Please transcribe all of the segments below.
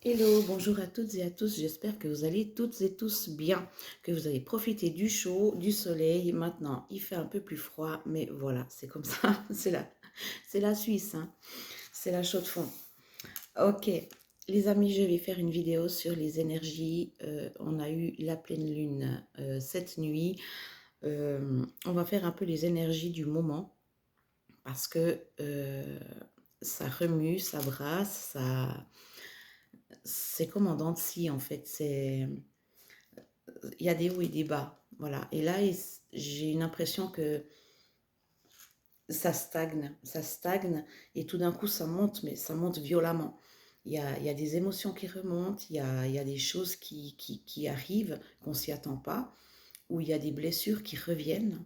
Hello, bonjour à toutes et à tous. J'espère que vous allez toutes et tous bien, que vous allez profiter du chaud, du soleil. Maintenant, il fait un peu plus froid, mais voilà, c'est comme ça. C'est la Suisse, hein. C'est la chaude fond. Ok, les amis, je vais faire une vidéo sur les énergies. On a eu la pleine lune cette nuit. On va faire un peu les énergies du moment parce que ça remue, ça brasse, c'est comme en dents de scie en fait. Il y a des hauts et des bas, voilà. Et là, j'ai une impression que ça stagne, et tout d'un coup, ça monte, mais ça monte violemment. Il y a des émotions qui remontent, il y a des choses qui arrivent, qu'on s'y attend pas, où il y a des blessures qui reviennent,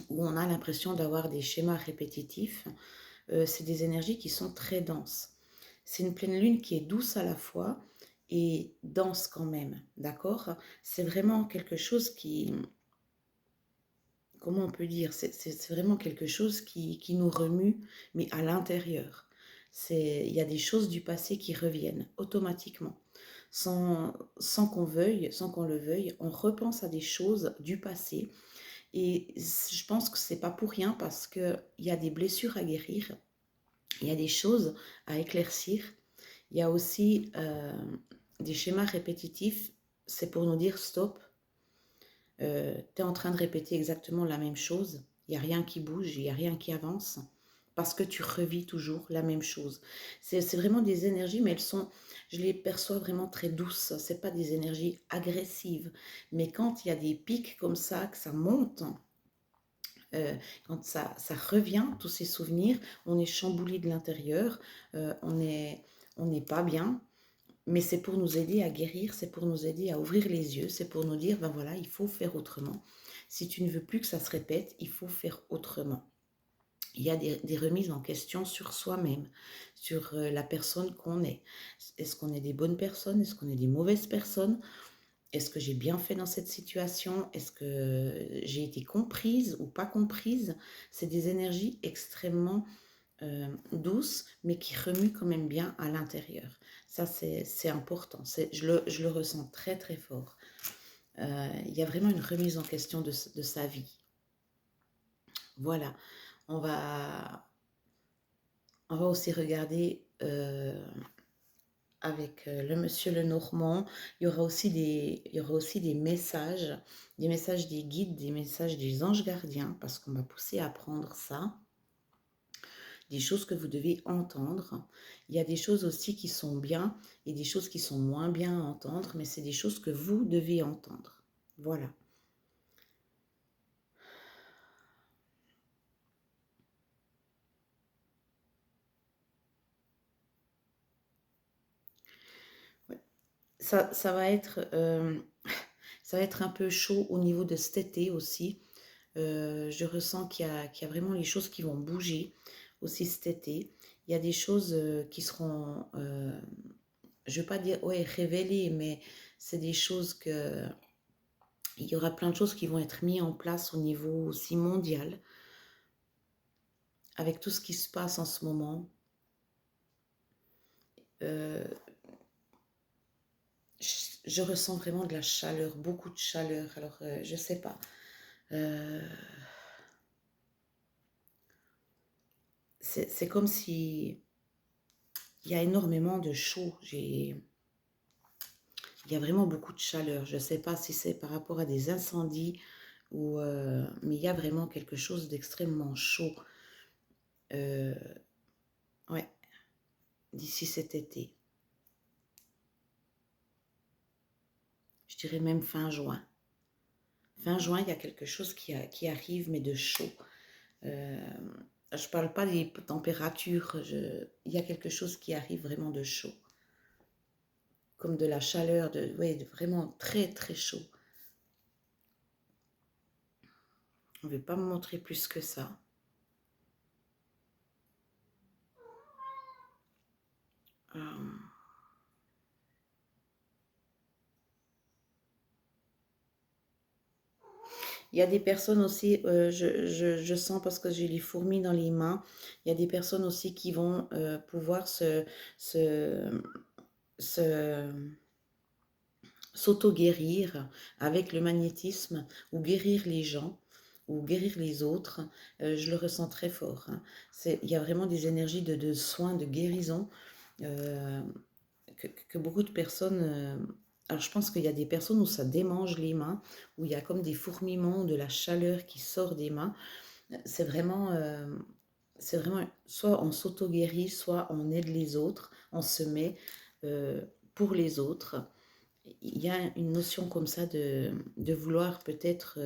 où on a l'impression d'avoir des schémas répétitifs. C'est des énergies qui sont très denses. C'est une pleine lune qui est douce à la fois et dense quand même, d'accord? C'est vraiment quelque chose qui, comment on peut dire, c'est vraiment quelque chose qui nous remue, mais à l'intérieur. Il y a des choses du passé qui reviennent automatiquement. Sans qu'on veuille, sans qu'on le veuille, on repense à des choses du passé. Et je pense que c'est pas pour rien parce qu'il y a des blessures à guérir, il y a des choses à éclaircir. Il y a aussi des schémas répétitifs. C'est pour nous dire stop, tu es en train de répéter exactement la même chose. Il n'y a rien qui bouge, il n'y a rien qui avance. Parce que tu revis toujours la même chose. C'est vraiment des énergies, mais je les perçois vraiment très douces. Ce pas des énergies agressives. Mais quand il y a des pics comme ça, que ça monte, euh, quand ça revient, tous ces souvenirs, on est chamboulé de l'intérieur, on n'est pas bien, mais c'est pour nous aider à guérir, c'est pour nous aider à ouvrir les yeux, c'est pour nous dire, ben voilà, il faut faire autrement. Si tu ne veux plus que ça se répète, il faut faire autrement. Il y a des remises en question sur soi-même, sur la personne qu'on est. Est-ce qu'on est des bonnes personnes? Est-ce qu'on est des mauvaises personnes? Est-ce que j'ai bien fait dans cette situation? Est-ce que j'ai été comprise ou pas comprise? C'est des énergies extrêmement douces, mais qui remuent quand même bien à l'intérieur. Ça, c'est important. Je le ressens très, très fort. Il y a vraiment une remise en question de sa vie. Voilà. On va, on va aussi regarder avec le monsieur Lenormand. Il y aura aussi des messages des guides, des messages des anges gardiens, parce qu'on m'a poussé à apprendre ça, des choses que vous devez entendre. Il y a des choses aussi qui sont bien et des choses qui sont moins bien à entendre, mais c'est des choses que vous devez entendre. Voilà. Ouais. Ça va être, ça va être un peu chaud au niveau de cet été aussi. Je ressens qu'il y a vraiment les choses qui vont bouger aussi cet été. Il y a des choses qui seront, je ne veux pas dire ouais, révélées, mais c'est des choses que... Il y aura plein de choses qui vont être mises en place au niveau aussi mondial, avec tout ce qui se passe en ce moment. Euh, je ressens vraiment de la chaleur, beaucoup de chaleur. Alors, je ne sais pas. Euh, c'est comme si il y a énormément de chaud. Il y a vraiment beaucoup de chaleur. Je ne sais pas si c'est par rapport à des incendies mais il y a vraiment quelque chose d'extrêmement chaud. Euh, ouais, d'ici cet été. Je dirais même fin juin. Fin juin, il y a quelque chose qui arrive, mais de chaud. Euh, je ne parle pas des températures. Il y a quelque chose qui arrive vraiment de chaud. Comme de la chaleur, ouais, vraiment très très chaud. On ne veut pas me montrer plus que ça. Euh, Il y a des personnes aussi, je sens parce que j'ai les fourmis dans les mains, il y a des personnes aussi qui vont pouvoir se se s'auto-guérir avec le magnétisme ou guérir les gens ou guérir les autres, je le ressens très fort. Hein. Il y a vraiment des énergies de soins, de guérison euh, que beaucoup de personnes... alors je pense qu'il y a des personnes où ça démange les mains, où il y a comme des fourmillements, de la chaleur qui sort des mains. C'est vraiment... c'est vraiment soit on s'auto-guérit, soit on aide les autres, on se met pour les autres. Il y a une notion comme ça de vouloir peut-être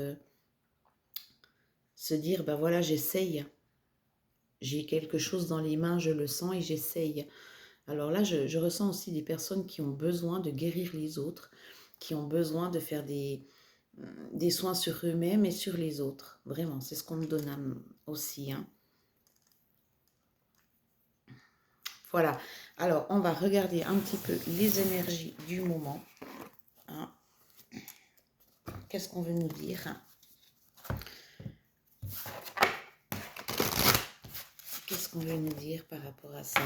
se dire, ben voilà, j'essaye, j'ai quelque chose dans les mains, je le sens et j'essaye. Alors là, je ressens aussi des personnes qui ont besoin de guérir les autres, qui ont besoin de faire des soins sur eux-mêmes et sur les autres. Vraiment, c'est ce qu'on me donne aussi. Hein. Voilà. Alors, on va regarder un petit peu les énergies du moment. Hein. Qu'est-ce qu'on veut nous dire? Qu'est-ce qu'on veut nous dire par rapport à ça?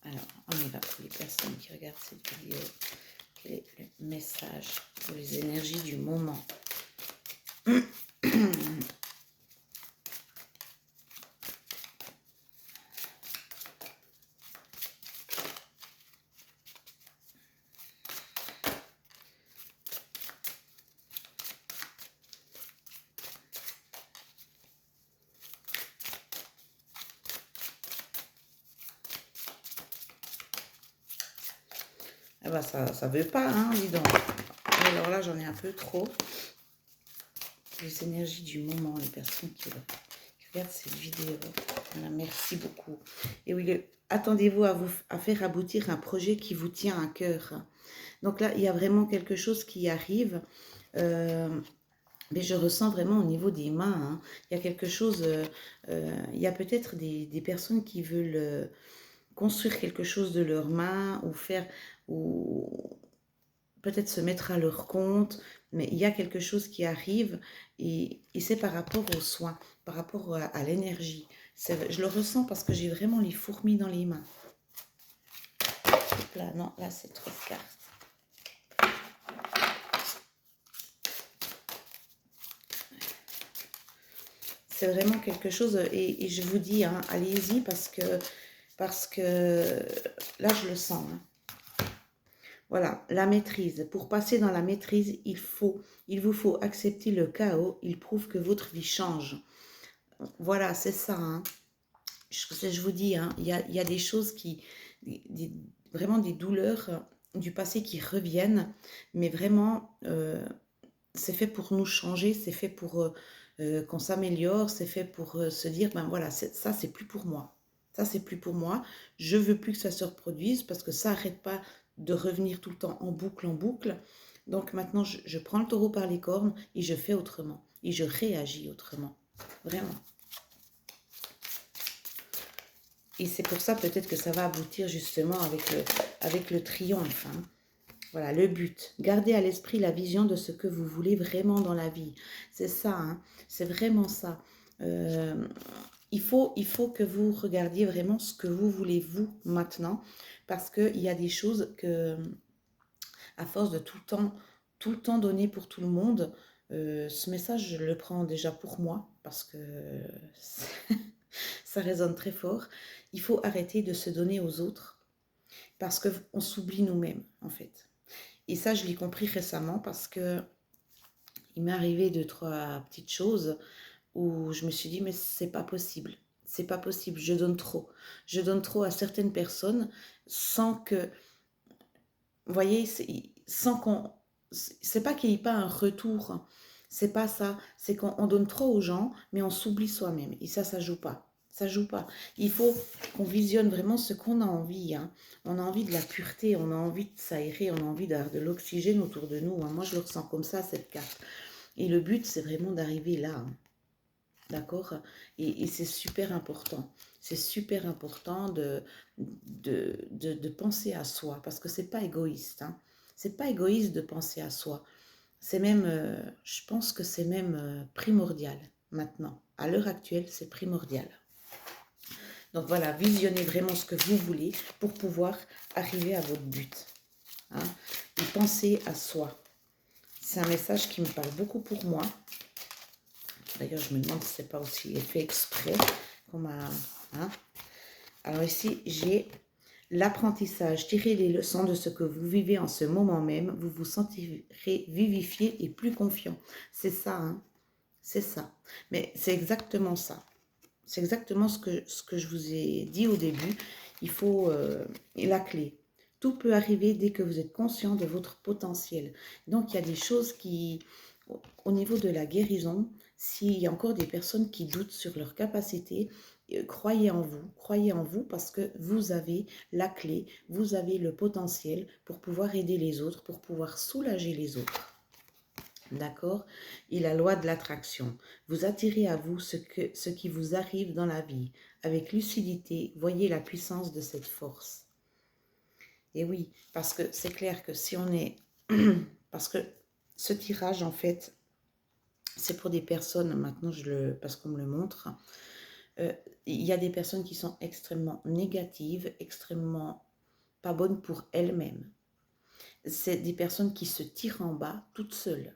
Alors, on y va pour les personnes qui regardent cette vidéo. Quel est le message pour les énergies du moment? Ah bah ça veut pas, hein, dis donc. Alors là, j'en ai un peu trop. Les énergies du moment, les personnes qui regardent cette vidéo. Voilà, merci beaucoup. Et oui, attendez-vous à faire aboutir un projet qui vous tient à cœur. Donc là, il y a vraiment quelque chose qui arrive. Mais je ressens vraiment au niveau des mains, hein, il y a quelque chose, il y a peut-être des personnes qui veulent construire quelque chose de leurs mains ou faire, ou peut-être se mettre à leur compte, mais il y a quelque chose qui arrive et c'est par rapport aux soins, par rapport à l'énergie. Je le ressens parce que j'ai vraiment les fourmis dans les mains. Hop là, non, là c'est trop de cartes. C'est vraiment quelque chose, et je vous dis, hein, allez-y parce que là je le sens. Hein. Voilà, la maîtrise. Pour passer dans la maîtrise, il vous faut accepter le chaos. Il prouve que votre vie change. Voilà, c'est ça. Hein. Je vous dis, hein, il y a des choses vraiment des douleurs du passé qui reviennent, mais vraiment, c'est fait pour nous changer, c'est fait pour qu'on s'améliore, c'est fait pour se dire, ben voilà, ça c'est plus pour moi. Ça c'est plus pour moi. Je veux plus que ça se reproduise parce que ça n'arrête pas de revenir tout le temps en boucle, en boucle. Donc maintenant, je prends le taureau par les cornes et je fais autrement. Et je réagis autrement. Vraiment. Et c'est pour ça peut-être que ça va aboutir justement avec le triomphe. Hein. Voilà, le but. Gardez à l'esprit la vision de ce que vous voulez vraiment dans la vie. C'est ça, hein, c'est vraiment ça. Il faut que vous regardiez vraiment ce que vous voulez vous maintenant, parce qu'il y a des choses que, à force de tout le temps donner pour tout le monde, ce message, je le prends déjà pour moi, parce que ça résonne très fort. Il faut arrêter de se donner aux autres, parce qu'on s'oublie nous-mêmes, en fait. Et ça, je l'ai compris récemment parce que il m'est arrivé 2, 3 petites choses où je me suis dit, mais c'est pas possible. C'est pas possible, je donne trop. Je donne trop à certaines personnes sans que, vous voyez, sans qu'on, c'est pas qu'il n'y ait pas un retour. C'est pas ça. C'est qu'on donne trop aux gens, mais on s'oublie soi-même. Et ça joue pas. Ça joue pas. Il faut qu'on visionne vraiment ce qu'on a envie. Hein. On a envie de la pureté, on a envie de s'aérer, on a envie d'avoir de l'oxygène autour de nous. Hein. Moi, je le ressens comme ça, cette carte. Et le but, c'est vraiment d'arriver là. Hein. D'accord. Et c'est super important. C'est super important de penser à soi, parce que c'est pas égoïste. Hein. C'est pas égoïste de penser à soi. C'est même, je pense que c'est même primordial maintenant. À l'heure actuelle, c'est primordial. Donc voilà, visionnez vraiment ce que vous voulez pour pouvoir arriver à votre but. Hein. Et pensez à soi. C'est un message qui me parle beaucoup pour moi. D'ailleurs, je me demande si c'est pas aussi fait exprès. Hein. Alors ici, j'ai l'apprentissage. Tirez les leçons de ce que vous vivez en ce moment même. Vous vous sentirez vivifié et plus confiant. C'est ça, hein. C'est ça. Mais c'est exactement ça. C'est exactement ce que je vous ai dit au début. Il faut la clé. Tout peut arriver dès que vous êtes conscient de votre potentiel. Donc, il y a des choses qui, au niveau de la guérison, s'il y a encore des personnes qui doutent sur leur capacité, croyez en vous parce que vous avez la clé, vous avez le potentiel pour pouvoir aider les autres, pour pouvoir soulager les autres. D'accord? Et la loi de l'attraction. Vous attirez à vous ce qui vous arrive dans la vie. Avec lucidité, voyez la puissance de cette force. Et oui, parce que c'est clair que si on est... parce que ce tirage, en fait, c'est pour des personnes, maintenant, parce qu'on me le montre, il y a des personnes qui sont extrêmement négatives, extrêmement pas bonnes pour elles-mêmes. C'est des personnes qui se tirent en bas toutes seules.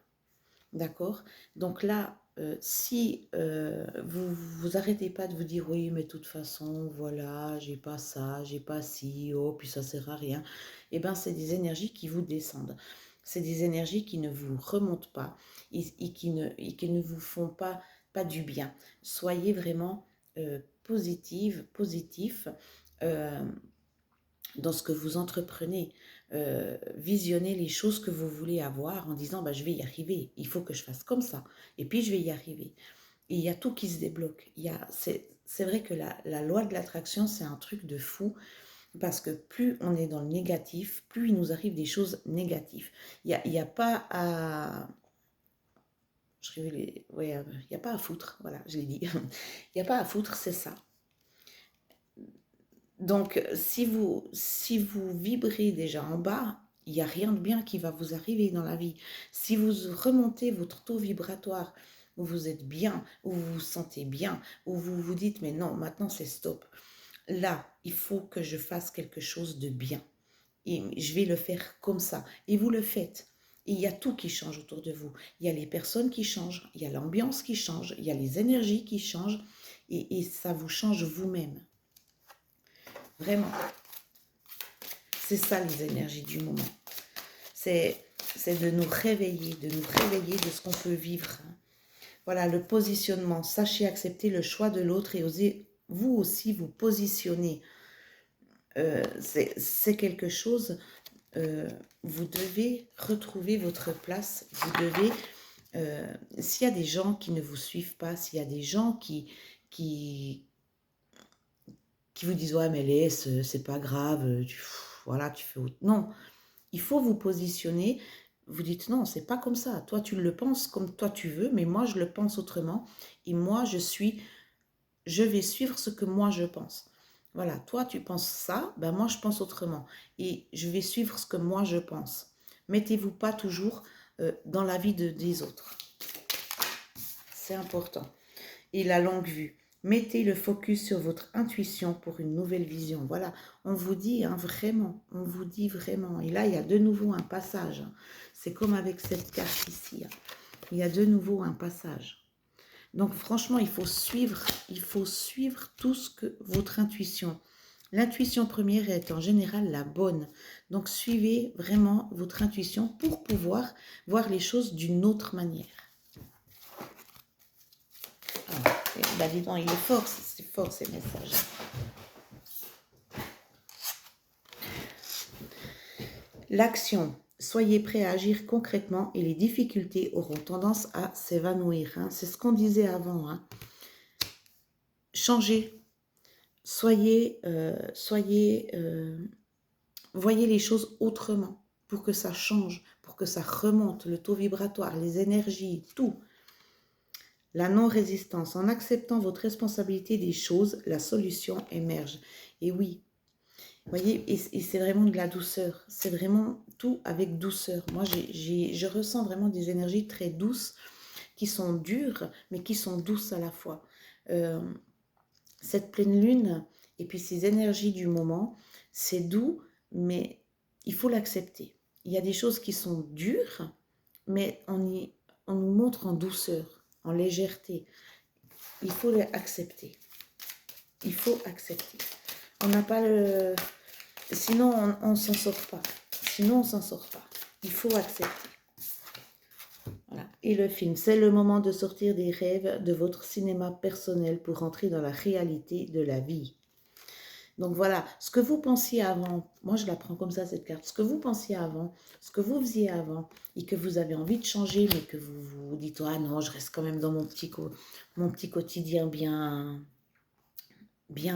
D'accord? Donc là, si vous arrêtez pas de vous dire oui, mais de toute façon, voilà, j'ai pas ça, j'ai pas ci, oh, puis ça sert à rien, eh bien, c'est des énergies qui vous descendent. C'est des énergies qui ne vous remontent pas et qui ne vous font pas du bien. Soyez vraiment positif dans ce que vous entreprenez. Visionnez les choses que vous voulez avoir en disant bah, je vais y arriver, il faut que je fasse comme ça, et puis je vais y arriver. Et il y a tout qui se débloque. C'est vrai que la loi de l'attraction, c'est un truc de fou, parce que plus on est dans le négatif, plus il nous arrive des choses négatives. Il y a pas à... Ouais, il n'y a pas à foutre, voilà, je l'ai dit. Il n'y a pas à foutre, c'est ça. Donc, si vous vibrez déjà en bas, il n'y a rien de bien qui va vous arriver dans la vie. Si vous remontez votre taux vibratoire, où vous êtes bien, où vous vous sentez bien, où vous vous dites, mais non, maintenant c'est stop. Là, il faut que je fasse quelque chose de bien. Et je vais le faire comme ça. Et vous le faites. Et il y a tout qui change autour de vous. Il y a les personnes qui changent, il y a l'ambiance qui change, il y a les énergies qui changent. Et ça vous change vous-même. Vraiment. C'est ça les énergies du moment. C'est de nous réveiller de ce qu'on peut vivre. Voilà, le positionnement. Sachez accepter le choix de l'autre et osez vous aussi vous positionner. C'est quelque chose, vous devez retrouver votre place. Vous devez, s'il y a des gens qui ne vous suivent pas, s'il y a des gens qui vous disent ouais mais laisse, c'est pas grave, voilà, tu fais autre. Non, il faut vous positionner. Vous dites non, c'est pas comme ça. Toi, tu le penses comme toi tu veux, mais moi, je le pense autrement. Et moi, je vais suivre ce que moi je pense. Voilà, toi, tu penses ça, ben moi, je pense autrement. Et je vais suivre ce que moi je pense. Mettez-vous pas toujours dans la vie des autres. C'est important. Et la longue vue. Mettez le focus sur votre intuition pour une nouvelle vision. Voilà, on vous dit hein, vraiment, on vous dit vraiment. Et là, il y a de nouveau un passage. C'est comme avec cette carte ici. Il y a de nouveau un passage. Donc franchement, il faut suivre tout ce que votre intuition. L'intuition première est en général la bonne. Donc suivez vraiment votre intuition pour pouvoir voir les choses d'une autre manière. Bah dis donc, il est fort, c'est fort ces messages. L'action. Soyez prêts à agir concrètement et les difficultés auront tendance à s'évanouir. Hein. C'est ce qu'on disait avant. Hein. Changez. Voyez les choses autrement pour que ça change, pour que ça remonte, le taux vibratoire, les énergies, tout. La non-résistance. En acceptant votre responsabilité des choses, la solution émerge. Et oui, vous voyez, et c'est vraiment de la douceur. C'est vraiment tout avec douceur. Moi, je ressens vraiment des énergies très douces, qui sont dures, mais qui sont douces à la fois. Cette pleine lune Et puis ces énergies du moment, c'est doux, mais il faut l'accepter. Il y a des choses qui sont dures, mais on nous montre en douceur, en légèreté. Il faut l'accepter. Il faut accepter. On n'a pas le... Sinon, on ne s'en sort pas. Sinon, on ne s'en sort pas. Il faut accepter. Voilà. Et le film, c'est le moment de sortir des rêves de votre cinéma personnel pour entrer dans la réalité de la vie. Donc voilà, ce que vous pensiez avant, moi je la prends comme ça cette carte, ce que vous pensiez avant, ce que vous faisiez avant et que vous avez envie de changer, mais que vous vous dites, ah non, je reste quand même dans mon petit quotidien bien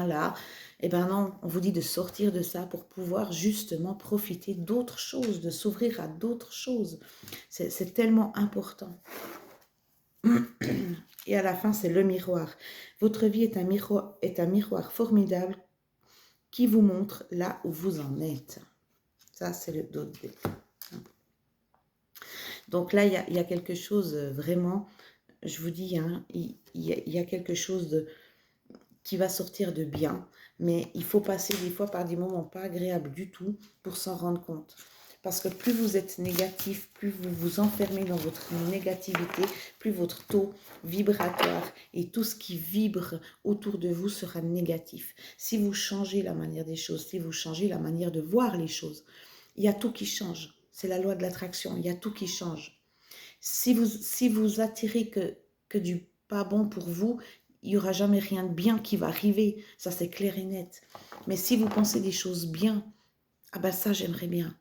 là, eh ben non, on vous dit de sortir de ça pour pouvoir justement profiter d'autres choses, de s'ouvrir à d'autres choses. C'est tellement important. Et à la fin, c'est le miroir. Votre vie est un miroir formidable qui vous montre là où vous en êtes. Ça, c'est le dos de dé. Donc là, il y a quelque chose vraiment, je vous dis, hein, il y a quelque chose qui va sortir de bien, mais il faut passer des fois par des moments pas agréables du tout pour s'en rendre compte. Parce que plus vous êtes négatif, plus vous vous enfermez dans votre négativité, plus votre taux vibratoire et tout ce qui vibre autour de vous sera négatif. Si vous changez la manière des choses, si vous changez la manière de voir les choses, il y a tout qui change. C'est la loi de l'attraction, il y a tout qui change. Si vous attirez que du pas bon pour vous, il n'y aura jamais rien de bien qui va arriver. Ça, c'est clair et net. Mais si vous pensez des choses bien, ah ben ça, j'aimerais bien.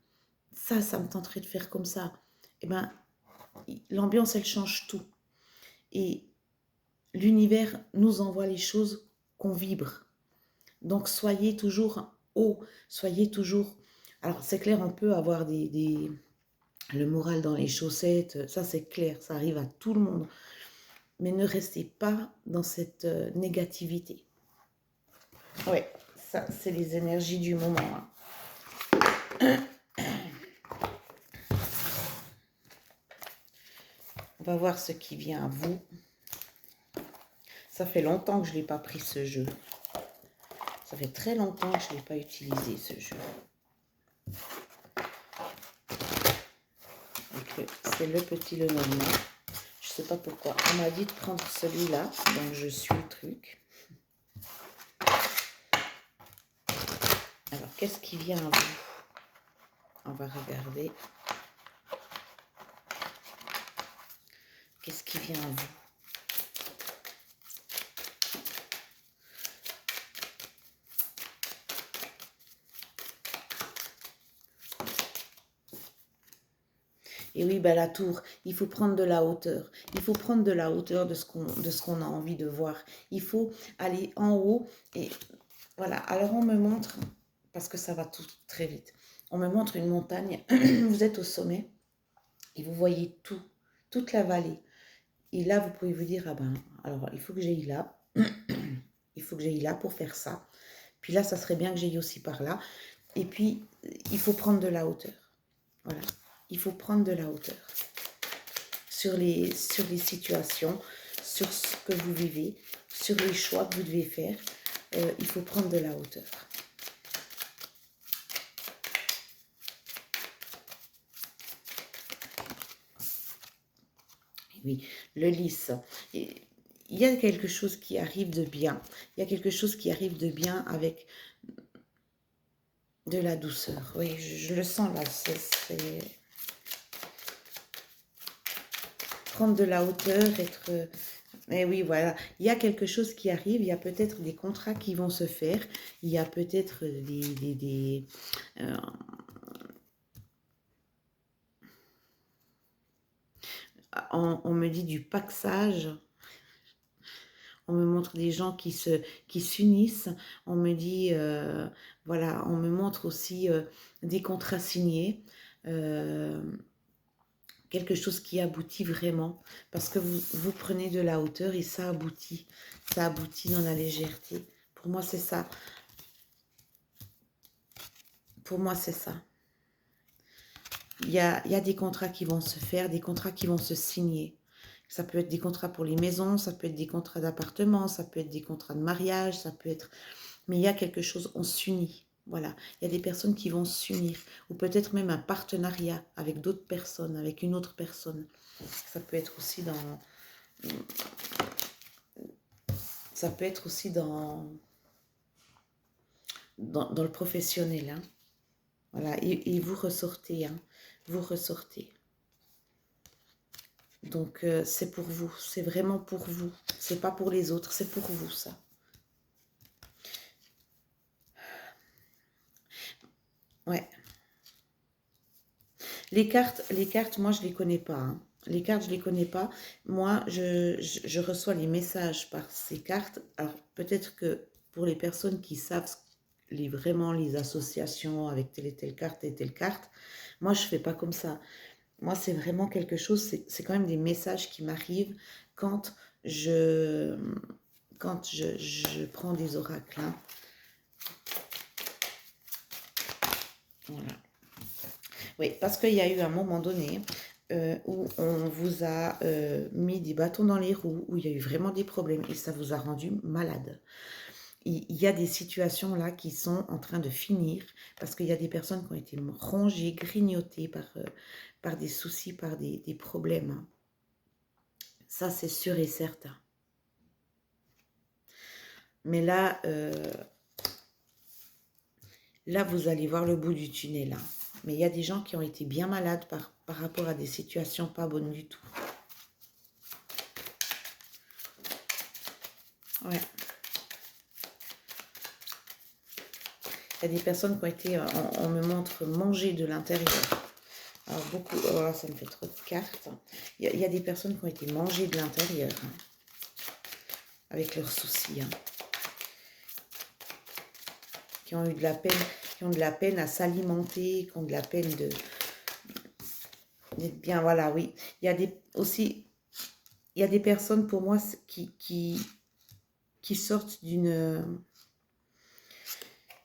Ça me tenterait de faire comme ça. Eh ben, l'ambiance, elle change tout. Et l'univers nous envoie les choses qu'on vibre. Donc, soyez toujours haut, soyez toujours... Alors, c'est clair, on peut avoir le moral dans les chaussettes, ça c'est clair, ça arrive à tout le monde. Mais ne restez pas dans cette négativité. Ouais, ça, c'est les énergies du moment. Hein. On va voir ce qui vient à vous. Ça fait longtemps que je n'ai pas pris ce jeu. Ça fait très longtemps que je ne l'ai pas utilisé, ce jeu. C'est le petit Lenormand. Je ne sais pas pourquoi. On m'a dit de prendre celui-là, donc je suis le truc. Alors, qu'est-ce qui vient à vous? On va regarder. Qu'est-ce qui vient à vous? Et oui, ben la tour, il faut prendre de la hauteur. Il faut prendre de la hauteur de ce qu'on a envie de voir. Il faut aller en haut. Et voilà, alors on me montre, parce que ça va tout très vite, on me montre une montagne. Vous êtes au sommet et vous voyez tout, toute la vallée. Et là, vous pouvez vous dire, ah ben, alors il faut que j'aille là. Il faut que j'aille là pour faire ça. Puis là, ça serait bien que j'aille aussi par là. Et puis, il faut prendre de la hauteur. Voilà. Il faut prendre de la hauteur sur les situations, sur ce que vous vivez, sur les choix que vous devez faire. Il faut prendre de la hauteur. Oui, le lys. Il y a quelque chose qui arrive de bien. Il y a quelque chose qui arrive de bien avec de la douceur. Oui, je le sens là. C'est... prendre de la hauteur, être... Mais oui, voilà, il y a quelque chose qui arrive, il y a peut-être des contrats qui vont se faire, il y a peut-être on me dit du paxage, on me montre des gens qui s'unissent, on me dit, voilà, on me montre aussi des contrats signés, quelque chose qui aboutit vraiment, parce que vous prenez de la hauteur et ça aboutit dans la légèreté. Pour moi, c'est ça. Pour moi, c'est ça. Il y a des contrats qui vont se faire, des contrats qui vont se signer. Ça peut être des contrats pour les maisons, ça peut être des contrats d'appartement, ça peut être des contrats de mariage, ça peut être mais il y a quelque chose, on s'unit. Voilà, il y a des personnes qui vont s'unir, ou peut-être même un partenariat avec d'autres personnes, avec une autre personne. Ça peut être aussi ça peut être aussi dans le professionnel. Hein. Voilà, et vous ressortez, hein, vous ressortez. Donc, c'est pour vous, c'est vraiment pour vous. C'est pas pour les autres, c'est pour vous, ça. Ouais. Les cartes, moi, je les connais pas. Hein. Les cartes, je les connais pas. Moi, je reçois les messages par ces cartes. Alors, peut-être que pour les personnes qui savent vraiment les associations avec telle et telle carte, moi, je fais pas comme ça. Moi, c'est vraiment quelque chose, c'est quand même des messages qui m'arrivent quand je, je prends des oracles. Hein. Voilà. Oui, parce qu'il y a eu un moment donné où on vous a mis des bâtons dans les roues, où il y a eu vraiment des problèmes et ça vous a rendu malade. Il y a des situations là qui sont en train de finir parce qu'il y a des personnes qui ont été rongées, grignotées par des soucis, par des problèmes. Hein. Ça, c'est sûr et certain. Mais là, vous allez voir le bout du tunnel. Hein. Mais il y a des gens qui ont été bien malades par rapport à des situations pas bonnes du tout. Ouais. Il y a des personnes qui ont été, on me montre, mangées de l'intérieur. Alors beaucoup, oh là, ça me fait trop de cartes. Il y a des personnes qui ont été mangées de l'intérieur, hein, avec leurs soucis, hein, qui ont eu de la peine, qui ont de la peine à s'alimenter, qui ont de la peine d'être bien, voilà, oui. Il y a aussi, il y a des personnes pour moi qui sortent d'une...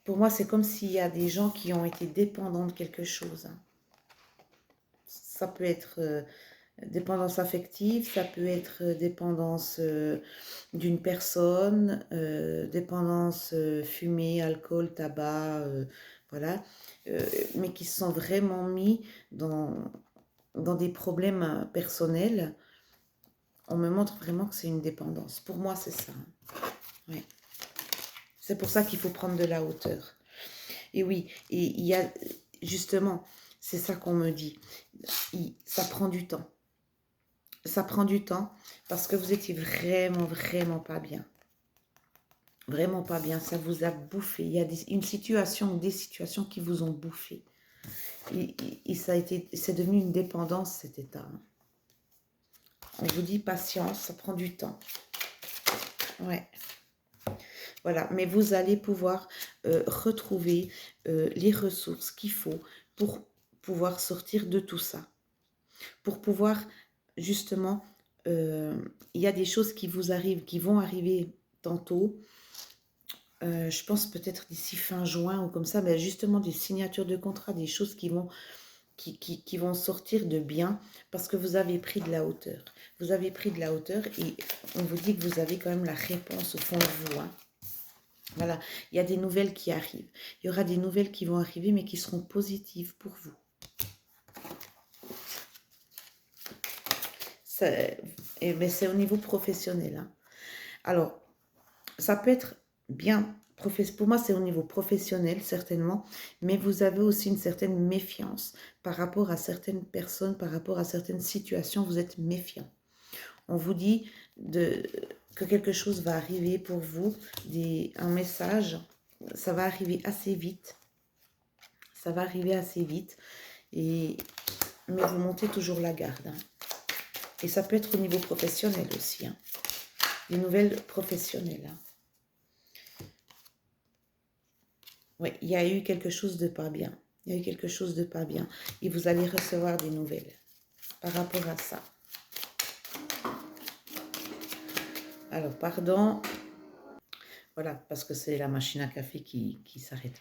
Pour moi, c'est comme s'il y a des gens qui ont été dépendants de quelque chose. Hein. Ça peut être dépendance affective, ça peut être dépendance d'une personne, dépendance fumée, alcool, tabac, voilà, mais qui se sont vraiment mis dans des problèmes personnels. On me montre vraiment que c'est une dépendance. Pour moi, c'est ça. Ouais. C'est pour ça qu'il faut prendre de la hauteur. Et oui, et il y a justement, c'est ça qu'on me dit, ça prend du temps. Ça prend du temps parce que vous étiez vraiment, vraiment pas bien. Vraiment pas bien, ça vous a bouffé. Il y a une situation ou des situations qui vous ont bouffé. Et c'est devenu une dépendance, cet état. Hein. On vous dit patience, ça prend du temps. Ouais. Voilà, mais vous allez pouvoir retrouver les ressources qu'il faut pour pouvoir sortir de tout ça. Pour pouvoir, justement, il y a des choses qui vous arrivent, qui vont arriver tantôt. Je pense peut-être d'ici fin juin ou comme ça, mais justement des signatures de contrat, des choses qui vont sortir de bien parce que vous avez pris de la hauteur. Vous avez pris de la hauteur et on vous dit que vous avez quand même la réponse au fond de vous. Hein. Voilà, il y a des nouvelles qui arrivent. Il y aura des nouvelles qui vont arriver, mais qui seront positives pour vous. Mais c'est au niveau professionnel. Hein. Alors, ça peut être bien, pour moi c'est au niveau professionnel certainement, mais vous avez aussi une certaine méfiance par rapport à certaines personnes, par rapport à certaines situations, vous êtes méfiant. On vous dit que quelque chose va arriver pour vous, un message, ça va arriver assez vite. Ça va arriver assez vite, mais vous montez toujours la garde. Hein. Et ça peut être au niveau professionnel aussi. Hein. Des nouvelles professionnelles. Hein. Oui, il y a eu quelque chose de pas bien. Il y a eu quelque chose de pas bien. Et vous allez recevoir des nouvelles par rapport à ça. Alors, pardon. Voilà, parce que c'est la machine à café qui s'arrête.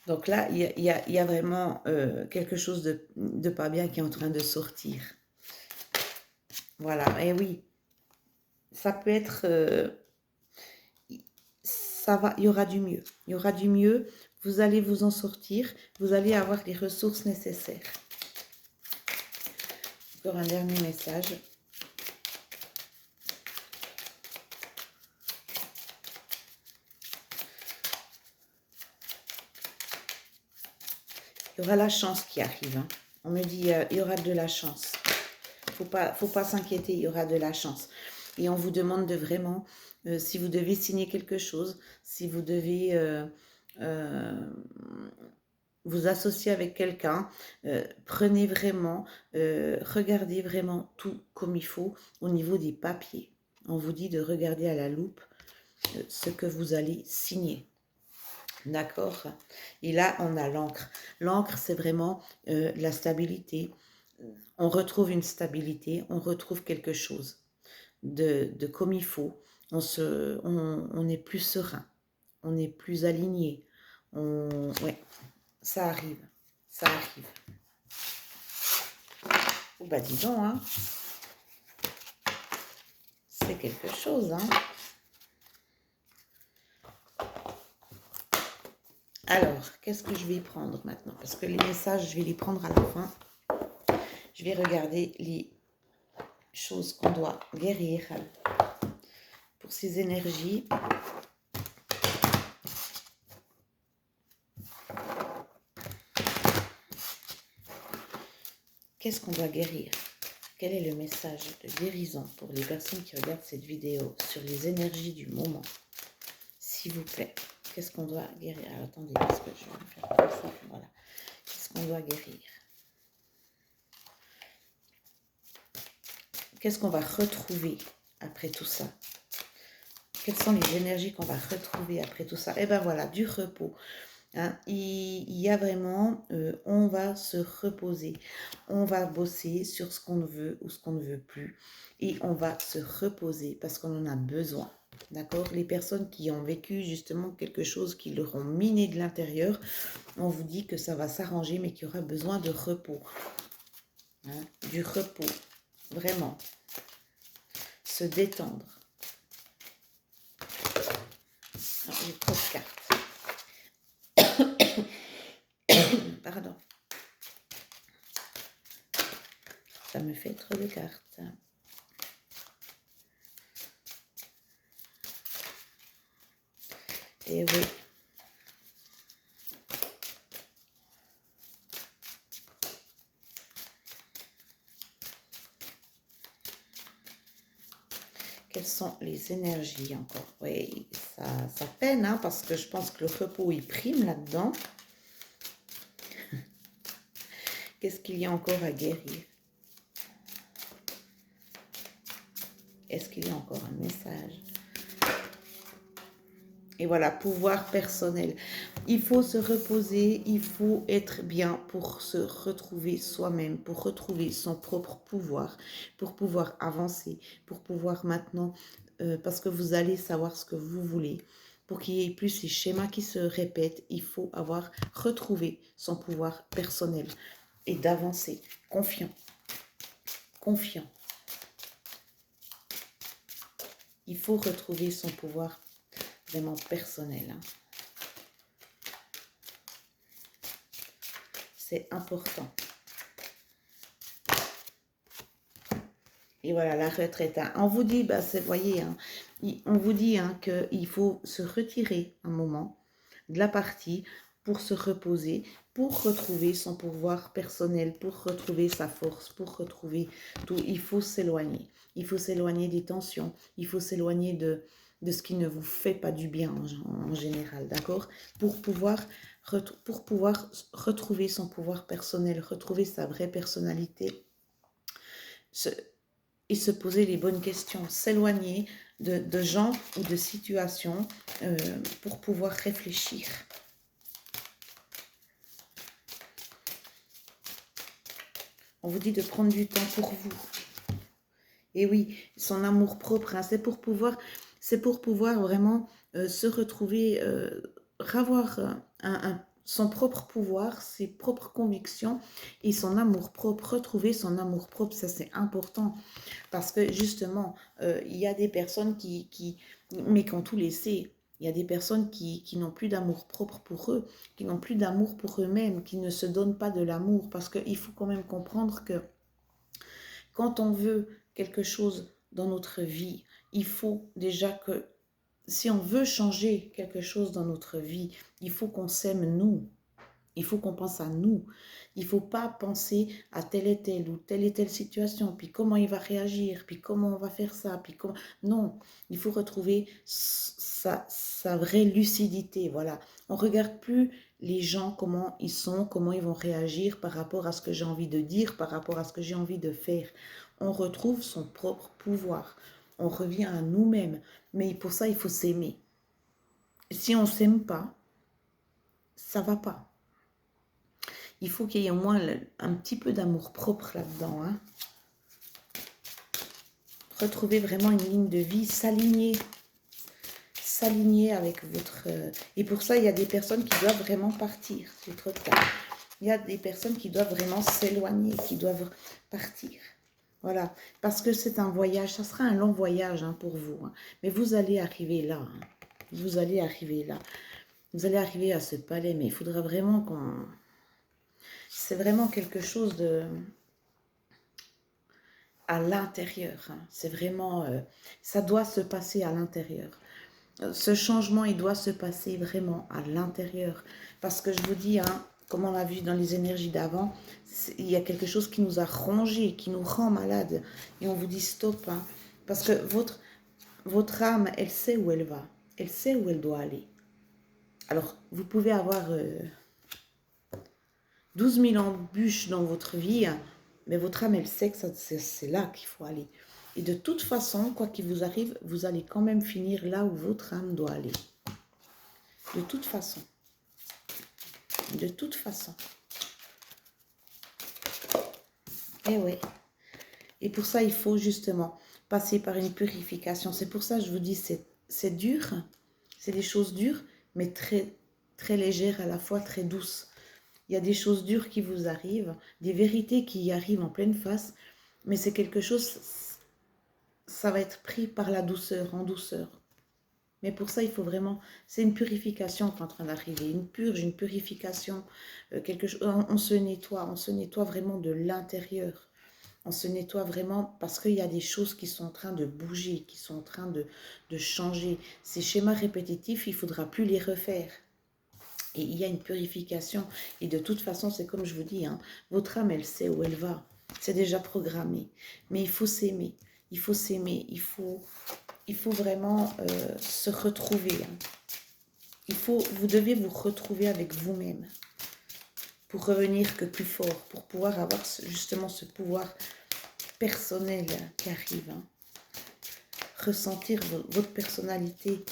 Donc là, il y a vraiment quelque chose de pas bien qui est en train de sortir. Voilà, et oui. Ça peut être ça va, il y aura du mieux. Il y aura du mieux, vous allez vous en sortir, vous allez avoir les ressources nécessaires. Encore un dernier message. Il y aura la chance qui arrive. Hein. On me dit, il y aura de la chance. Faut pas s'inquiéter, il y aura de la chance. Et on vous demande de vraiment, si vous devez signer quelque chose, si vous devez vous associer avec quelqu'un, prenez vraiment, regardez vraiment tout comme il faut au niveau des papiers. On vous dit de regarder à la loupe ce que vous allez signer. D'accord? Et là, on a l'encre. L'encre, c'est vraiment la stabilité. On retrouve une stabilité, on retrouve quelque chose de comme il faut. On est plus serein, on est plus aligné. Ouais, ça arrive, ça arrive. Oh bah dis donc, hein. C'est quelque chose, hein. Alors, qu'est-ce que je vais prendre maintenant? Parce que les messages, je vais les prendre à la fin. Je vais regarder les choses qu'on doit guérir pour ces énergies. Qu'est-ce qu'on doit guérir? Quel est le message de guérison pour les personnes qui regardent cette vidéo sur les énergies du moment? S'il vous plaît, qu'est-ce qu'on doit guérir? Alors, attendez, parce que je vais me faire comme ça. Voilà. Qu'est-ce qu'on doit guérir? Qu'est-ce qu'on va retrouver après tout ça? Quelles sont les énergies qu'on va retrouver après tout ça? Eh bien voilà, du repos. Hein, il y a vraiment, on va se reposer, on va bosser sur ce qu'on veut ou ce qu'on ne veut plus et on va se reposer parce qu'on en a besoin. D'accord? Les personnes qui ont vécu justement quelque chose qui leur ont miné de l'intérieur, on vous dit que ça va s'arranger mais qu'il y aura besoin de repos. Hein, du repos, vraiment. Se détendre. J'ai trop de cartes. Pardon. Ça me fait trop de cartes. Et oui. Quelles sont les énergies encore? Oui, ça peine, hein, parce que je pense que le repos, il prime là-dedans. Qu'est-ce qu'il y a encore à guérir? Est-ce qu'il y a encore un message? Et voilà, pouvoir personnel. Il faut se reposer, il faut être bien pour se retrouver soi-même, pour retrouver son propre pouvoir, pour pouvoir avancer, pour pouvoir maintenant, parce que vous allez savoir ce que vous voulez. Pour qu'il y ait plus ces schémas qui se répètent, il faut avoir retrouvé son pouvoir personnel et d'avancer. Confiant. Confiant. Il faut retrouver son pouvoir vraiment personnel. Hein. C'est important. Et voilà, la retraite. Hein. On vous dit, bah, vous voyez, hein, on vous dit hein, qu'il faut se retirer un moment de la partie pour se reposer, pour retrouver son pouvoir personnel, pour retrouver sa force, pour retrouver tout. Il faut s'éloigner. Il faut s'éloigner des tensions. Il faut s'éloigner de ce qui ne vous fait pas du bien en général, d'accord? Pour pouvoir retrouver son pouvoir personnel, retrouver sa vraie personnalité, et se poser les bonnes questions, s'éloigner de gens ou de situations pour pouvoir réfléchir. On vous dit de prendre du temps pour vous. Et oui, son amour propre, hein, c'est pour pouvoir vraiment se retrouver, avoir son propre pouvoir, ses propres convictions et son amour propre, retrouver son amour propre, ça c'est important. Parce que justement, il y a des personnes mais qui ont tout laissé. Il y a des personnes qui n'ont plus d'amour propre pour eux, qui n'ont plus d'amour pour eux-mêmes, qui ne se donnent pas de l'amour. Parce qu'il faut quand même comprendre que quand on veut quelque chose dans notre vie, il faut déjà que, si on veut changer quelque chose dans notre vie, il faut qu'on s'aime nous. Il faut qu'on pense à nous. Il ne faut pas penser à telle et telle situation, puis comment il va réagir, puis comment on va faire ça, puis comment... Non, il faut retrouver sa vraie lucidité, voilà. On ne regarde plus les gens, comment ils sont, comment ils vont réagir par rapport à ce que j'ai envie de dire, par rapport à ce que j'ai envie de faire. On retrouve son propre pouvoir. On revient à nous-mêmes. Mais pour ça, il faut s'aimer. Si on ne s'aime pas, ça ne va pas. Il faut qu'il y ait au moins un petit peu d'amour propre là-dedans. Hein. Retrouver vraiment une ligne de vie, s'aligner avec votre... Et pour ça, il y a des personnes qui doivent vraiment partir. C'est trop tard. Il y a des personnes qui doivent vraiment s'éloigner, qui doivent partir. Voilà, parce que c'est un voyage, ça sera un long voyage hein, pour vous. Hein. Mais vous allez arriver là. Hein. Vous allez arriver là. Vous allez arriver à ce palais, mais il faudra vraiment qu'on... C'est vraiment quelque chose de... à l'intérieur. Hein. C'est vraiment... ça doit se passer à l'intérieur. Ce changement, il doit se passer vraiment à l'intérieur. Parce que je vous dis, hein, comme on l'a vu dans les énergies d'avant, il y a quelque chose qui nous a rongé, qui nous rend malade. Et on vous dit stop. Hein, parce que votre âme, elle sait où elle va. Elle sait où elle doit aller. Alors, vous pouvez avoir 12 000 embûches dans votre vie, hein, mais votre âme, elle sait que c'est là qu'il faut aller. Et de toute façon, quoi qu'il vous arrive, vous allez quand même finir là où votre âme doit aller. De toute façon. De toute façon. Eh oui. Et pour ça, il faut justement passer par une purification. C'est pour ça que je vous dis, c'est dur. C'est des choses dures, mais très, très légères à la fois, très douces. Il y a des choses dures qui vous arrivent, des vérités qui y arrivent en pleine face, mais c'est quelque chose, ça va être pris par la douceur, en douceur. Mais pour ça, il faut vraiment, c'est une purification qui est en train d'arriver, une purge, une purification, quelque chose, on se nettoie vraiment de l'intérieur. On se nettoie vraiment parce qu'il y a des choses qui sont en train de bouger, qui sont en train de changer. Ces schémas répétitifs, il ne faudra plus les refaire. Et il y a une purification. Et de toute façon, c'est comme je vous dis, hein, votre âme, elle sait où elle va. C'est déjà programmé. Mais il faut s'aimer. Il faut s'aimer. Il faut vraiment se retrouver. Hein. Vous devez vous retrouver avec vous-même pour revenir que plus fort, pour pouvoir avoir justement ce pouvoir personnel qui arrive. Hein. Ressentir votre personnalité.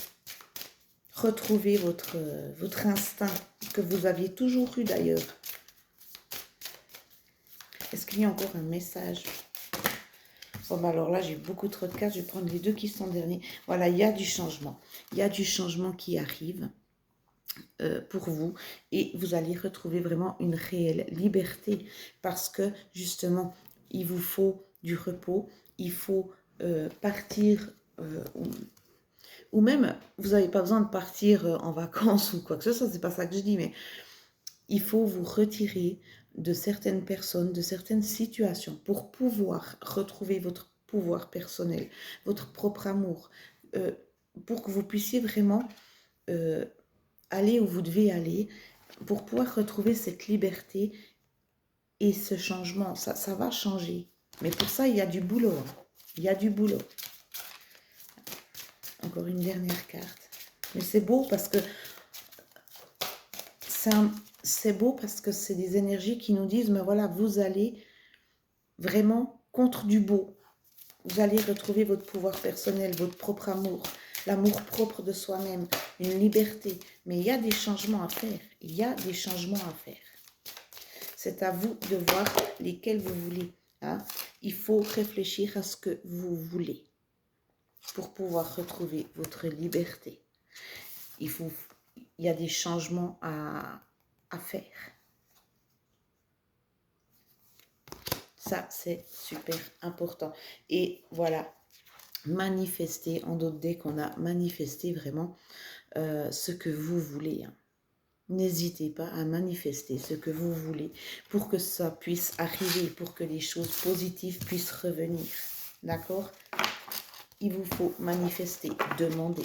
Retrouver votre instinct que vous aviez toujours eu d'ailleurs. Est-ce qu'il y a encore un message? Bon, bah alors là, j'ai beaucoup trop de cartes. Je vais prendre les deux qui sont derniers. Voilà, il y a du changement. Il y a du changement qui arrive pour vous. Et vous allez retrouver vraiment une réelle liberté. Parce que, justement, il vous faut du repos. Il faut partir... ou même, vous n'avez pas besoin de partir en vacances ou quoi que ce soit. C'est pas ça que je dis, mais il faut vous retirer de certaines personnes, de certaines situations pour pouvoir retrouver votre pouvoir personnel, votre propre amour, pour que vous puissiez vraiment aller où vous devez aller, pour pouvoir retrouver cette liberté et ce changement. Ça va changer. Mais pour ça, il y a du boulot. Hein. Il y a du boulot. Encore une dernière carte. Mais c'est beau parce que c'est beau parce que c'est des énergies qui nous disent, mais voilà, vous allez vraiment contre du beau. Vous allez retrouver votre pouvoir personnel, votre propre amour, l'amour propre de soi-même, une liberté. Mais il y a des changements à faire. Il y a des changements à faire. C'est à vous de voir lesquels vous voulez. Hein. Il faut réfléchir à ce que vous voulez pour pouvoir retrouver votre liberté. Il y a des changements à faire. Ça, c'est super important. Et voilà, manifester, en d'autres decks, on a manifesté vraiment ce que vous voulez. Hein. N'hésitez pas à manifester ce que vous voulez pour que ça puisse arriver, pour que les choses positives puissent revenir. D'accord? Il vous faut manifester, demander.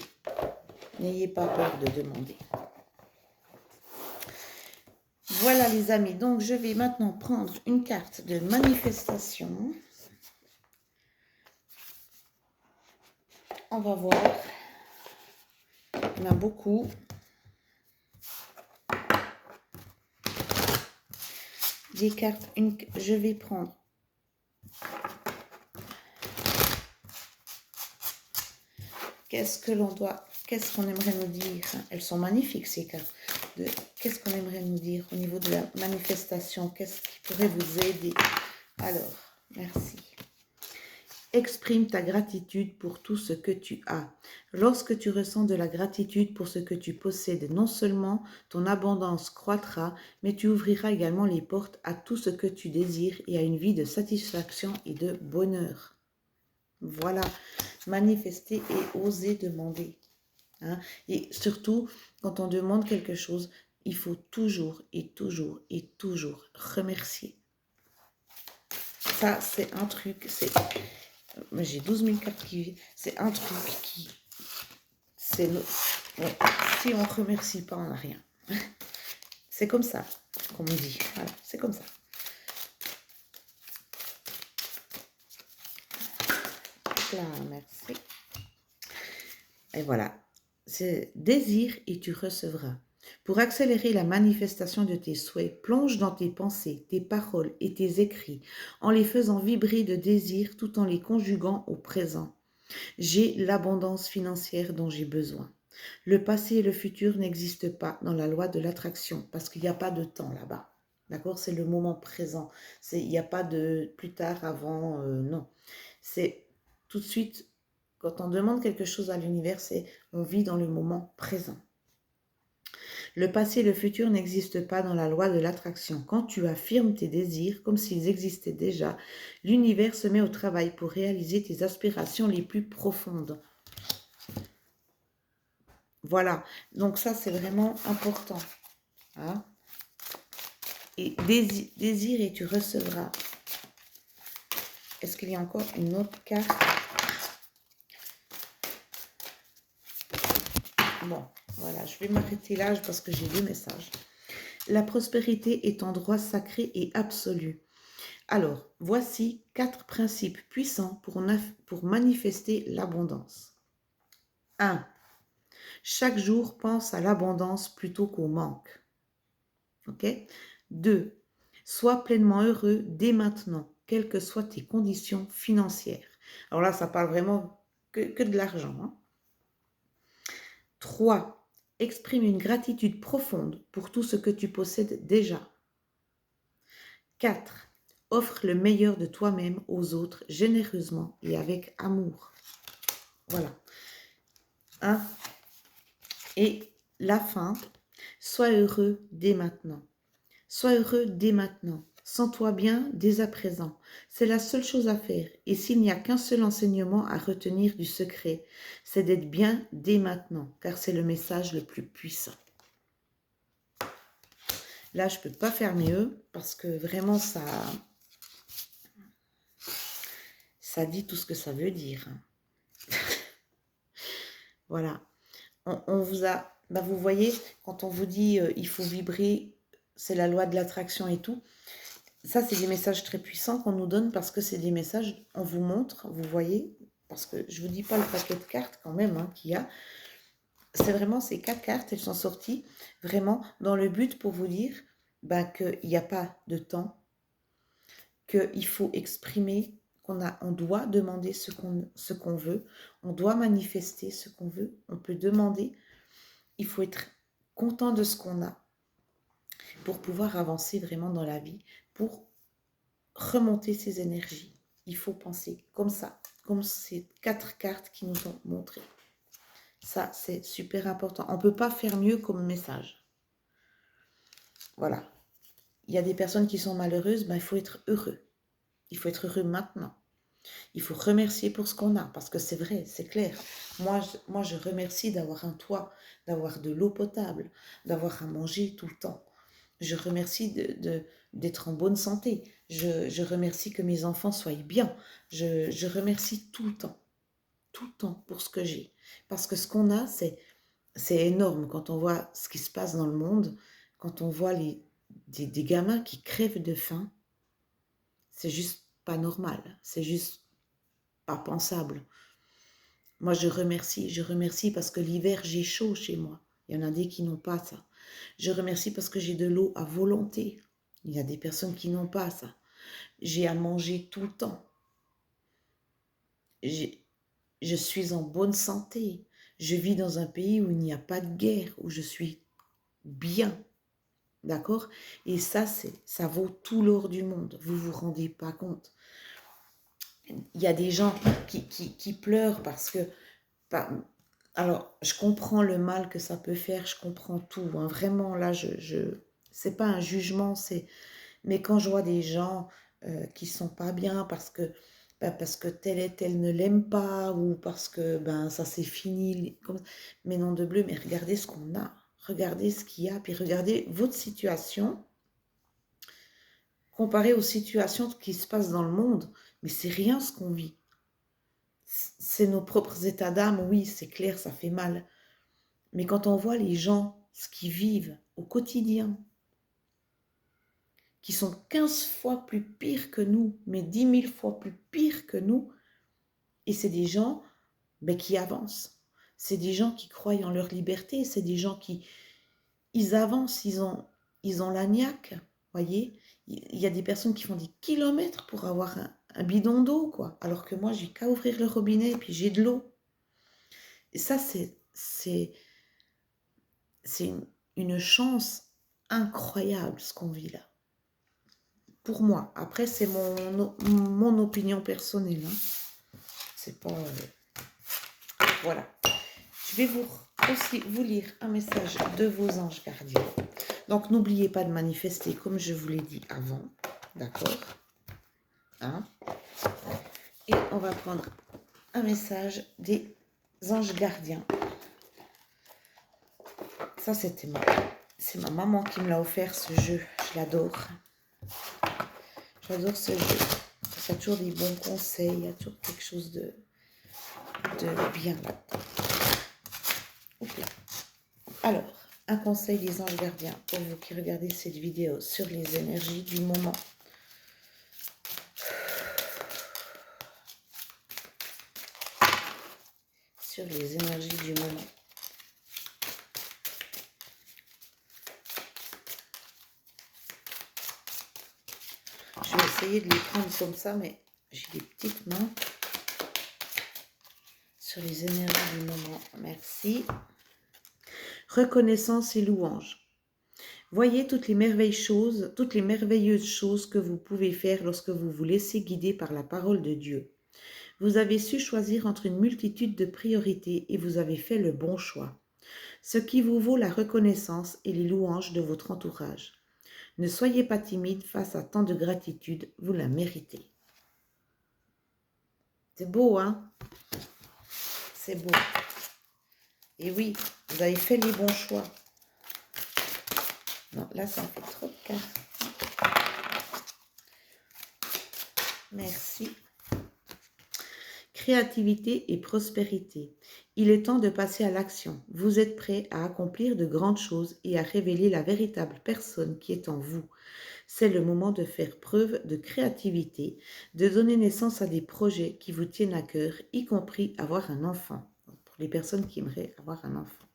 N'ayez pas peur de demander. Voilà les amis, donc je vais maintenant prendre une carte de manifestation. On va voir. Il y en a beaucoup. Des cartes, je vais prendre. Qu'est-ce qu'on aimerait nous dire? Elles sont magnifiques ces cartes. Qu'est-ce qu'on aimerait nous dire au niveau de la manifestation? Qu'est-ce qui pourrait vous aider? Alors, merci. Exprime ta gratitude pour tout ce que tu as. Lorsque tu ressens de la gratitude pour ce que tu possèdes, non seulement ton abondance croîtra, mais tu ouvriras également les portes à tout ce que tu désires et à une vie de satisfaction et de bonheur. Voilà, manifester et oser demander. Hein? Et surtout, quand on demande quelque chose, il faut toujours et toujours et toujours remercier. Ça, c'est un truc, j'ai 12 000 cartes qui vivent. C'est un truc qui... Ouais. Si on ne remercie pas, on n'a rien. C'est comme ça qu'on me dit. Voilà, c'est comme ça. Là, merci. Et voilà. C'est désir et tu recevras. Pour accélérer la manifestation de tes souhaits, plonge dans tes pensées, tes paroles et tes écrits en les faisant vibrer de désir tout en les conjuguant au présent. J'ai l'abondance financière dont j'ai besoin. Le passé et le futur n'existent pas dans la loi de l'attraction parce qu'il n'y a pas de temps là-bas. D'accord? C'est le moment présent. Il n'y a pas de plus tard, avant, non. C'est tout de suite, quand on demande quelque chose à l'univers, c'est on vit dans le moment présent. Le passé et le futur n'existent pas dans la loi de l'attraction. Quand tu affirmes tes désirs comme s'ils existaient déjà, l'univers se met au travail pour réaliser tes aspirations les plus profondes. Voilà, donc ça c'est vraiment important. Hein? Et désir et tu recevras. Est-ce qu'il y a encore une autre carte? Bon, voilà, je vais m'arrêter là parce que j'ai deux messages. La prospérité est un droit sacré et absolu. Alors, voici 4 principes puissants pour manifester l'abondance. 1. Chaque jour, pense à l'abondance plutôt qu'au manque. Ok? 2. Sois pleinement heureux dès maintenant, quelles que soient tes conditions financières. Alors là, ça parle vraiment que de l'argent. Hein? 3. Exprime une gratitude profonde pour tout ce que tu possèdes déjà. 4. Offre le meilleur de toi-même aux autres généreusement et avec amour. Voilà. 1. Et la fin, sois heureux dès maintenant. Sois heureux dès maintenant. Sens-toi bien dès à présent. C'est la seule chose à faire. Et s'il n'y a qu'un seul enseignement à retenir du secret, c'est d'être bien dès maintenant, car c'est le message le plus puissant. Là, je ne peux pas faire mieux, parce que vraiment, ça dit tout ce que ça veut dire. Voilà. On vous a... vous voyez, quand on vous dit il faut vibrer, c'est la loi de l'attraction et tout, ça, c'est des messages très puissants qu'on nous donne parce que c'est des messages, on vous montre, vous voyez, parce que je ne vous dis pas le paquet de cartes quand même qu'il y a. C'est vraiment ces 4 cartes, elles sont sorties vraiment dans le but pour vous dire qu'il n'y a pas de temps, qu'il faut exprimer, on doit demander ce qu'on veut, on doit manifester ce qu'on veut, on peut demander, il faut être content de ce qu'on a pour pouvoir avancer vraiment dans la vie, pour remonter ses énergies. Il faut penser comme ça, comme ces 4 cartes qui nous ont montré. Ça, c'est super important. On ne peut pas faire mieux comme message. Voilà. Il y a des personnes qui sont malheureuses, il faut être heureux. Il faut être heureux maintenant. Il faut remercier pour ce qu'on a, parce que c'est vrai, c'est clair. Moi, je remercie d'avoir un toit, d'avoir de l'eau potable, d'avoir à manger tout le temps. Je remercie d'être en bonne santé. Je remercie que mes enfants soient bien. Je remercie tout le temps pour ce que j'ai. Parce que ce qu'on a, c'est énorme quand on voit ce qui se passe dans le monde, quand on voit des gamins qui crèvent de faim, c'est juste pas normal, c'est juste pas pensable. Moi, je remercie parce que l'hiver, j'ai chaud chez moi. Il y en a des qui n'ont pas ça. Je remercie parce que j'ai de l'eau à volonté. Il y a des personnes qui n'ont pas ça. J'ai à manger tout le temps. Je suis en bonne santé. Je vis dans un pays où il n'y a pas de guerre, où je suis bien. D'accord? Et ça vaut tout l'or du monde. Vous vous rendez pas compte. Il y a des gens qui pleurent parce que... Alors, je comprends le mal que ça peut faire, je comprends tout. Hein. Vraiment, là, c'est pas un jugement, mais quand je vois des gens qui sont pas bien parce que tel et tel ne l'aime pas ou parce que ça c'est fini, mais non de bleu, mais regardez ce qu'on a, regardez ce qu'il y a, puis regardez votre situation comparée aux situations qui se passent dans le monde, mais c'est rien ce qu'on vit. C'est nos propres états d'âme, oui, c'est clair, ça fait mal. Mais quand on voit les gens, ce qu'ils vivent au quotidien, qui sont 15 fois plus pires que nous, mais 10 000 fois plus pires que nous, et c'est des gens qui avancent. C'est des gens qui croient en leur liberté, c'est des gens qui ils avancent, ils ont la niaque, voyez. Il y a des personnes qui font des kilomètres pour avoir un bidon d'eau, quoi. Alors que moi, j'ai qu'à ouvrir le robinet et puis j'ai de l'eau. Et ça, c'est une chance incroyable ce qu'on vit là. Pour moi. Après, c'est mon opinion personnelle. Hein. C'est pas... Voilà. Je vais aussi vous lire un message de vos anges gardiens. Donc, n'oubliez pas de manifester comme je vous l'ai dit avant. D'accord? Hein? Et on va prendre un message des anges gardiens. Ça, c'est ma maman qui me l'a offert, ce jeu. Je l'adore. J'adore ce jeu. Il y a toujours des bons conseils. Il y a toujours quelque chose de bien là-dedans. Okay. Alors, un conseil des anges gardiens pour vous qui regardez cette vidéo sur les énergies du moment. Sur les énergies du moment. Je vais essayer de les prendre comme ça, mais j'ai des petites mains. Sur les énergies du moment. Merci. Reconnaissance et louange. Voyez toutes les merveilleuses choses que vous pouvez faire lorsque vous vous laissez guider par la parole de Dieu. Vous avez su choisir entre une multitude de priorités et vous avez fait le bon choix, ce qui vous vaut la reconnaissance et les louanges de votre entourage. Ne soyez pas timide face à tant de gratitude, vous la méritez. C'est beau, hein? C'est beau. Et oui, vous avez fait les bons choix. Non, là, ça me fait trop de cartes. Merci. Créativité et prospérité. Il est temps de passer à l'action. Vous êtes prêt à accomplir de grandes choses et à révéler la véritable personne qui est en vous. C'est le moment de faire preuve de créativité, de donner naissance à des projets qui vous tiennent à cœur, y compris avoir un enfant. Pour les personnes qui aimeraient avoir un enfant.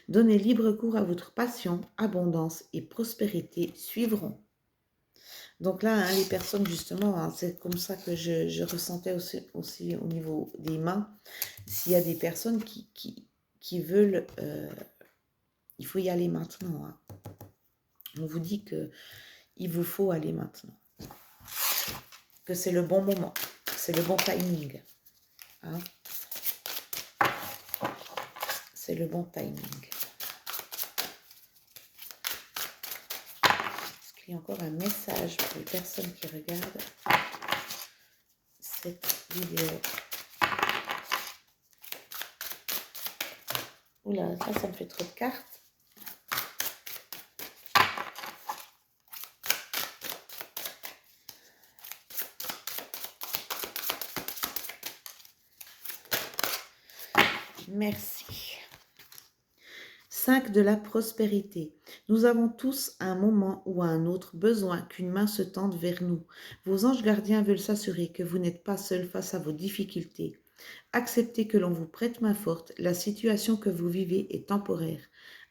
Donnez libre cours à votre passion, abondance et prospérité suivront. Donc là, hein, les personnes, justement, hein, c'est comme ça que je ressentais aussi au niveau des mains. S'il y a des personnes qui veulent... il faut y aller maintenant. Hein. On vous dit qu'il vous faut aller maintenant. Que c'est le bon moment. C'est le bon timing. Hein. C'est le bon timing. Est-ce qu'il y a encore un message pour les personnes qui regardent? cette vidéo. Oula, ça me fait trop de cartes. Merci. 5 de la prospérité. Nous avons tous à un moment ou à un autre besoin qu'une main se tende vers nous. Vos anges gardiens veulent s'assurer que vous n'êtes pas seul face à vos difficultés. Acceptez que l'on vous prête main forte. La situation que vous vivez est temporaire.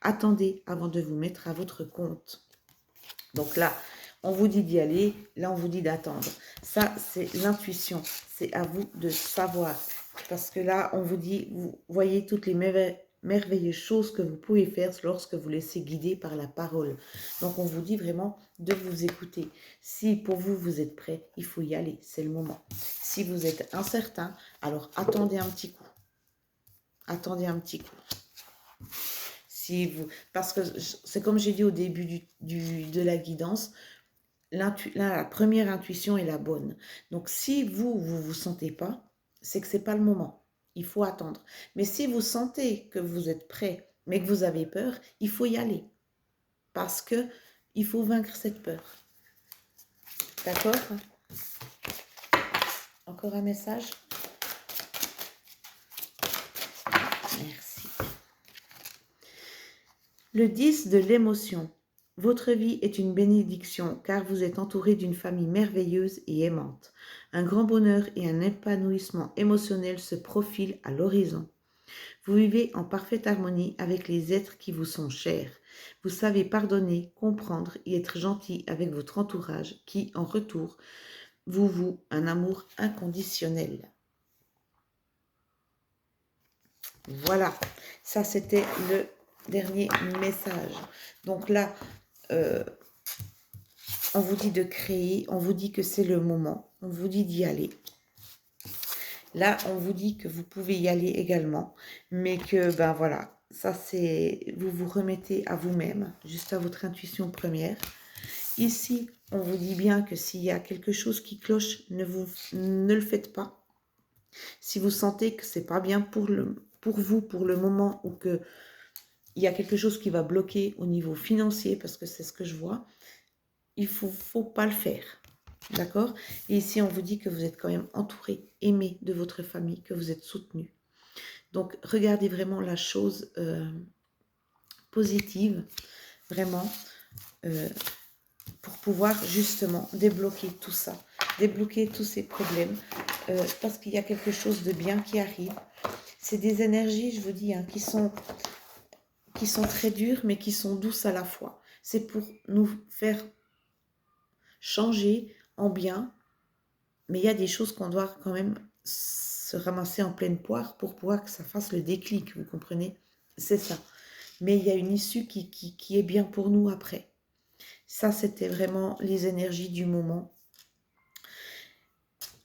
Attendez avant de vous mettre à votre compte. Donc là, on vous dit d'y aller. Là, on vous dit d'attendre. Ça, c'est l'intuition. C'est à vous de savoir. Parce que là, on vous dit, vous voyez toutes les merveilleuses choses que vous pouvez faire lorsque vous laissez guider par la parole. Donc, on vous dit vraiment de vous écouter. Si pour vous, vous êtes prêt, il faut y aller. C'est le moment. Si vous êtes incertain, alors attendez un petit coup. Attendez un petit coup. Si vous, parce que c'est comme j'ai dit au début de la guidance, la première intuition est la bonne. Donc, si vous sentez pas, c'est que c'est pas le moment. Il faut attendre. Mais si vous sentez que vous êtes prêt, mais que vous avez peur, il faut y aller. Parce que il faut vaincre cette peur. D'accord? Encore un message? Merci. Le 10 de l'émotion. Votre vie est une bénédiction car vous êtes entouré d'une famille merveilleuse et aimante. Un grand bonheur et un épanouissement émotionnel se profilent à l'horizon. Vous vivez en parfaite harmonie avec les êtres qui vous sont chers. Vous savez pardonner, comprendre et être gentil avec votre entourage qui, en retour, vous voue un amour inconditionnel. Voilà, ça c'était le dernier message. Donc là, on vous dit de créer, on vous dit que c'est le moment, on vous dit d'y aller. Là, on vous dit que vous pouvez y aller également, mais que, ben voilà, ça c'est, vous vous remettez à vous-même, juste à votre intuition première. Ici, on vous dit bien que s'il y a quelque chose qui cloche, ne le faites pas. Si vous sentez que c'est pas bien pour vous, pour le moment, ou que il y a quelque chose qui va bloquer au niveau financier, parce que c'est ce que je vois, il faut pas le faire. D'accord? Et ici, on vous dit que vous êtes quand même entouré, aimé de votre famille, que vous êtes soutenu. Donc, regardez vraiment la chose positive, vraiment, pour pouvoir justement débloquer tout ça, débloquer tous ces problèmes, parce qu'il y a quelque chose de bien qui arrive. C'est des énergies, je vous dis, hein, qui sont très dures, mais qui sont douces à la fois. C'est pour nous faire changer en bien, mais il y a des choses qu'on doit quand même se ramasser en pleine poire pour pouvoir que ça fasse le déclic, vous comprenez? C'est ça. Mais il y a une issue qui est bien pour nous après. Ça, c'était vraiment les énergies du moment.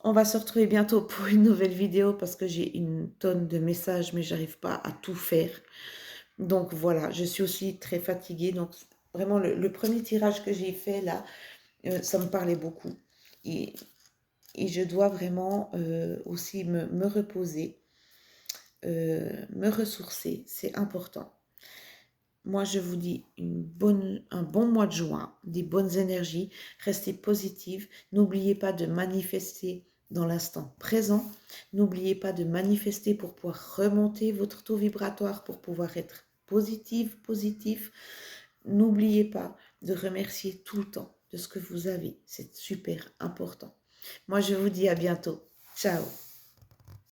On va se retrouver bientôt pour une nouvelle vidéo parce que j'ai une tonne de messages, mais j'arrive pas à tout faire. Donc voilà, je suis aussi très fatiguée. Donc vraiment, le premier tirage que j'ai fait là, ça me parlait beaucoup. Et je dois vraiment aussi me reposer, me ressourcer. C'est important. Moi, je vous dis un bon mois de juin, des bonnes énergies. Restez positive. N'oubliez pas de manifester dans l'instant présent. N'oubliez pas de manifester pour pouvoir remonter votre taux vibratoire, pour pouvoir être positif. N'oubliez pas de remercier tout le temps de ce que vous avez. C'est super important. Moi, je vous dis à bientôt. Ciao.